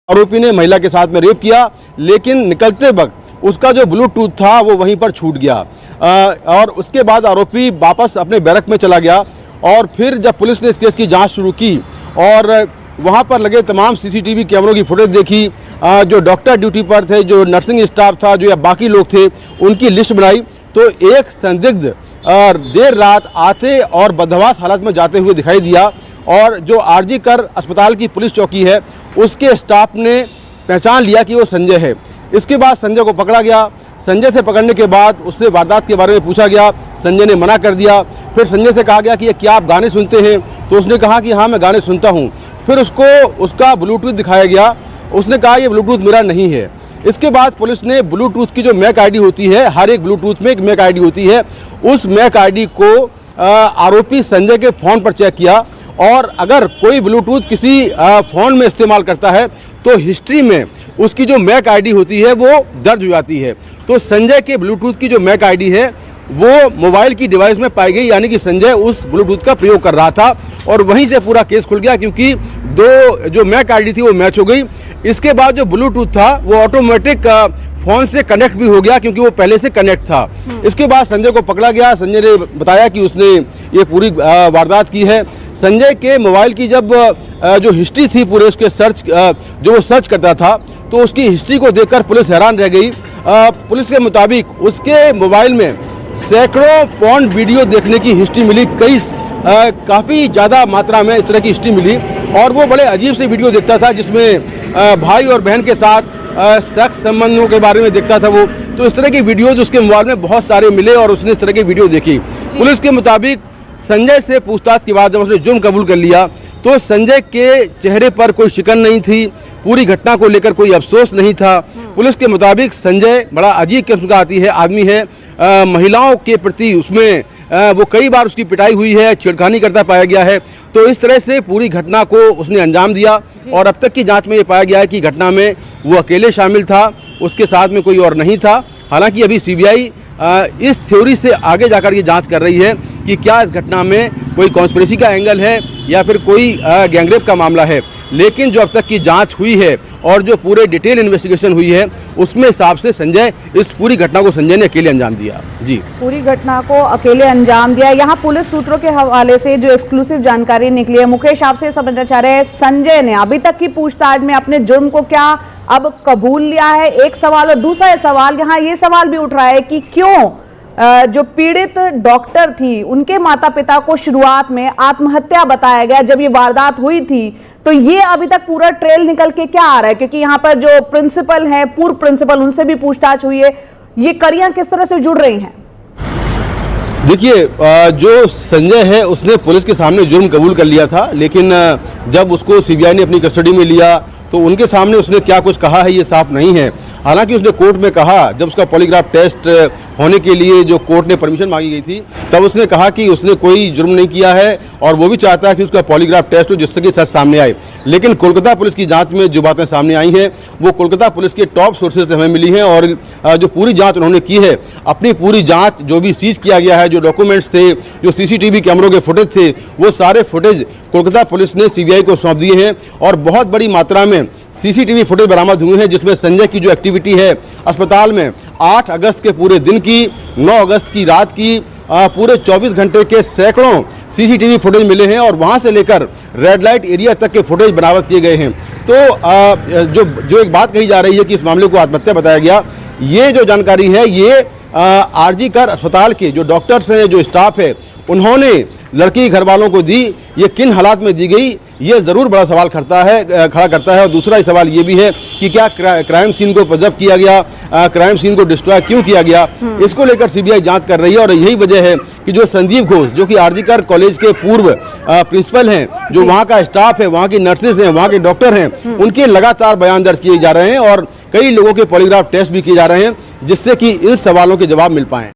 आरोपी ने महिला के साथ में रेप किया, लेकिन निकलते वक्त उसका जो ब्लूटूथ था वो वहीं पर छूट गया और उसके बाद आरोपी वापस अपने बैरक में चला गया। और फिर जब पुलिस ने इस केस की जांच शुरू की और वहां पर लगे तमाम सीसीटीवी कैमरों की फुटेज देखी, जो डॉक्टर ड्यूटी पर थे, जो नर्सिंग स्टाफ था, जो या बाकी लोग थे, उनकी लिस्ट बनाई तो एक संदिग्ध देर रात आते और बदहवास हालत में जाते हुए दिखाई दिया। और जो आरजी कर अस्पताल की पुलिस चौकी है उसके स्टाफ ने पहचान लिया कि वो संजय है। इसके बाद संजय को पकड़ा गया। संजय से पकड़ने के बाद उससे वारदात के बारे में पूछा गया, संजय ने मना कर दिया। फिर संजय से कहा गया कि क्या आप गाने सुनते हैं, तो उसने कहा कि हाँ मैं गाने सुनता हूँ। फिर उसको उसका ब्लूटूथ दिखाया गया, उसने कहा ये ब्लूटूथ मेरा नहीं है। इसके बाद पुलिस ने ब्लूटूथ की जो मैक आईडी होती है, हर एक ब्लूटूथ में एक मैक आईडी होती है, उस मैक आईडी को आरोपी संजय के फ़ोन पर चेक किया और अगर कोई ब्लूटूथ किसी फ़ोन में इस्तेमाल करता है तो हिस्ट्री में उसकी जो मैक आईडी होती है वो दर्ज हो जाती है। तो संजय के ब्लूटूथ की जो मैक आईडी है वो मोबाइल की डिवाइस में पाई गई, यानी कि संजय उस ब्लूटूथ का प्रयोग कर रहा था और वहीं से पूरा केस खुल गया, क्योंकि दो जो मैक आईडी थी वो मैच हो गई। इसके बाद जो ब्लूटूथ था वो ऑटोमेटिक फ़ोन से कनेक्ट भी हो गया, क्योंकि वो पहले से कनेक्ट था। इसके बाद संजय को पकड़ा गया। संजय ने बताया कि उसने ये पूरी वारदात की है। संजय के मोबाइल की जब जो हिस्ट्री थी पूरे उसके सर्च जो वो सर्च करता था तो उसकी हिस्ट्री को देखकर पुलिस हैरान रह गई। पुलिस के मुताबिक उसके मोबाइल में सैकड़ों पॉर्न वीडियो देखने की हिस्ट्री मिली, काफ़ी ज़्यादा मात्रा में इस तरह की हिस्ट्री मिली और वो बड़े अजीब से वीडियो देखता था जिसमें भाई और बहन के साथ सेक्स संबंधों के बारे में देखता था वो। तो इस तरह की वीडियोज उसके मोबाइल में बहुत सारे मिले और उसने इस तरह की वीडियो देखी। पुलिस के मुताबिक संजय से पूछताछ के बाद जब उसने जुर्म कबूल कर लिया तो संजय के चेहरे पर कोई शिकन नहीं थी, पूरी घटना को लेकर कोई अफसोस नहीं था। पुलिस के मुताबिक संजय बड़ा अजीब किस्म का आदमी है, महिलाओं के प्रति उसमें वो कई बार उसकी पिटाई हुई है, छेड़खानी करता पाया गया है। तो इस तरह से पूरी घटना को उसने अंजाम दिया और अब तक की जांच में ये पाया गया है कि घटना में वो अकेले शामिल था, उसके साथ में कोई और नहीं था। हालांकि अभी सीबीआई इस थ्योरी से आगे जाकर ये जांच कर रही है कि क्या इस घटना में कोई कॉन्स्पिरेसी का एंगल है या फिर कोई गैंगरेप का मामला है। लेकिन जो अब तक की जांच हुई है और जो पूरे डिटेल इन्वेस्टिगेशन हुई है उसमें हिसाब से संजय इस पूरी घटना को संजय ने अकेले अंजाम दिया। जी, पूरी घटना को अकेले अंजाम दिया। यहाँ पुलिस सूत्रों के हवाले से जो एक्सक्लूसिव जानकारी निकली है, मुकेश आपसे समझना चाह रहे हैं संजय ने अभी तक की पूछताछ में अपने जुर्म को क्या अब कबूल लिया है, एक सवाल। और दूसरा सवाल यहाँ ये सवाल भी उठ रहा है कि क्यों जो पीड़ित डॉक्टर थी उनके माता पिता को शुरुआत में आत्महत्या बताया गया जब ये वारदात हुई थी, तो ये अभी तक पूरा ट्रेल निकल के क्या आ रहा है? क्योंकि यहाँ पर जो प्रिंसिपल है, पूर्व प्रिंसिपल, उनसे भी पूछताछ हुई है, ये कड़ियां किस तरह से जुड़ रही हैं? देखिए, जो संजय है उसने पुलिस के सामने जुर्म कबूल कर लिया था, लेकिन जब उसको सीबीआई ने अपनी कस्टडी में लिया तो उनके सामने उसने क्या कुछ कहा है ये साफ नहीं है। हालांकि उसने कोर्ट में कहा, जब उसका पॉलीग्राफ टेस्ट होने के लिए जो कोर्ट ने परमिशन मांगी गई थी तब उसने कहा कि उसने कोई जुर्म नहीं किया है और वो भी चाहता है कि उसका पॉलीग्राफ टेस्ट हो जिससे कि सच सामने आए। लेकिन कोलकाता पुलिस की जांच में जो बातें सामने आई हैं वो कोलकाता पुलिस के टॉप सोर्सेज से हमें मिली हैं और जो पूरी जांच उन्होंने की है, अपनी पूरी जांच जो भी सीज किया गया है, जो डॉक्यूमेंट्स थे, जो सीसीटीवी कैमरों के फुटेज थे, वो सारे फुटेज कोलकाता पुलिस ने सीबीआई को सौंप दिए हैं और बहुत बड़ी मात्रा में सीसीटीवी फुटेज बरामद हुए हैं जिसमें संजय की जो एक्टिविटी है अस्पताल में 8 अगस्त के पूरे दिन की, 9 अगस्त की रात की, पूरे 24 घंटे के सैकड़ों सीसीटीवी फुटेज मिले हैं और वहां से लेकर रेड लाइट एरिया तक के फुटेज बरामद किए गए हैं। तो जो एक बात कही जा रही है कि इस मामले को आत्महत्या बताया गया, ये जो जानकारी है ये आरजी कर अस्पताल के जो डॉक्टर्स हैं, जो स्टाफ है, उन्होंने लड़की के घर वालों को दी। ये किन हालात में दी गई ये ज़रूर बड़ा सवाल खड़ा करता है। और दूसरा सवाल ये भी है कि क्या क्राइम सीन को जब्त किया गया, क्राइम सीन को डिस्ट्रॉय क्यों किया गया, इसको लेकर सीबीआई जांच कर रही है। और यही वजह है कि जो संदीप घोष, जो कि आरजी कर कॉलेज के पूर्व प्रिंसिपल हैं, जो वहाँ का स्टाफ है, वहाँ की नर्सेज हैं, वहाँ के डॉक्टर हैं, उनके लगातार बयान दर्ज किए जा रहे हैं और कई लोगों के पॉलीग्राफ टेस्ट भी किए जा रहे हैं जिससे कि इन सवालों के जवाब मिल पाएँ।